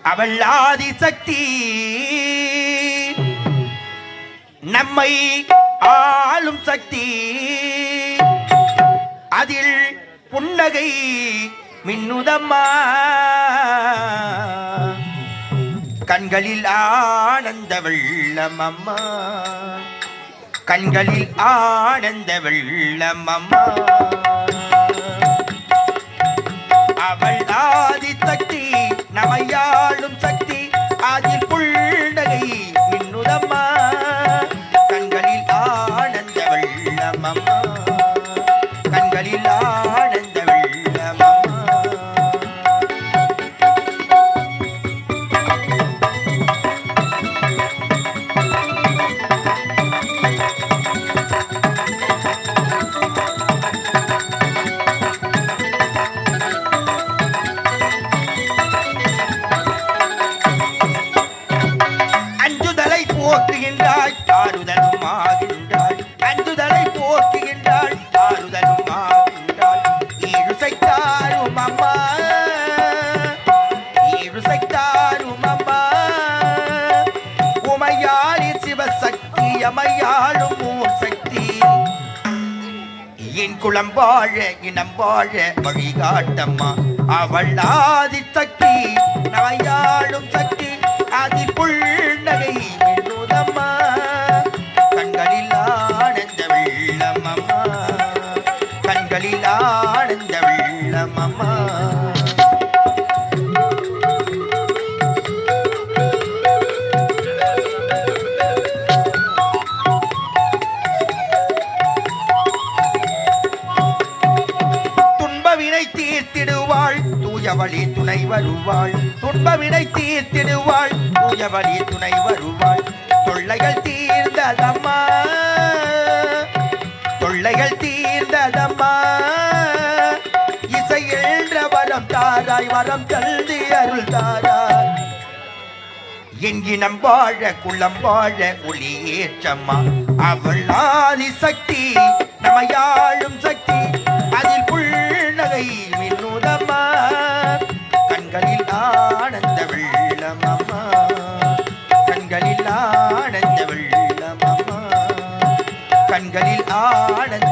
அவள் ஆதிசக்தி நம்மை ஆளும் சக்தி அதில் புன்னகை மின்னுதம்மா கண்களில் ஆனந்த வெள்ளம் அம்மா கண்களில் ஆனந்த வெள்ளம் அம்மா அவள் ஆதிசக்தி நமையாளும் சக்தி அதில் புன்னகை மின்னுதம்மா கண்களில் ஆனந்த வெள்ளம் அம்மா கண்களில் ஆனந்த வெள்ளம் அம்மா போக்குகின்றாள் ஆறுதலும் ஆகின்றாள் அஞ்சுதலை போக்குகின்றாள் ஆறுதலும் ஆகின்றாள் ஈருசைத்தாரும் அம்மா ஈருசைத்தாரும் அம்மா உமையாரி சிவசக்தி அமையாளும் ஊர் சக்தி என் குளம் வாழ இனம் வாழ வழிகாட்டம்மா அவள் ஆதிசக்தி நமையாளும் சக்தி அதில் புன்னகை கண்களில் ஆனந்த வெள்ளம் அம்மா கண்களில் ஆனந்த வெள்ளம் அம்மா துன்பவினை தீர்த்திடுவாள் தூயவழி துணை வருவாள் துன்பவினை தீர்த்திடுவாள் தூயவழி துணை வருவாள் தொல்லைகள் தீர்ந்ததம்மா தொல்லைகள் தீர்ந்ததம்மா இசை என்ற வரம் தாராய் வரம் தல்தி அருள் தாராய் எங்கினம் வாழ குளம் வாழ ஒளி ஏற்றம்மா அவள் ஆதிசக்தி நமையாளும் சக்தி அதில் புன்னகை மின்னுதம்மா கண்களில் ஆனந்த வெள்ளம் அம்மா கண்களில் ஆனந்த வெள்ளம் அம்மா கண்களில் ஆனந்த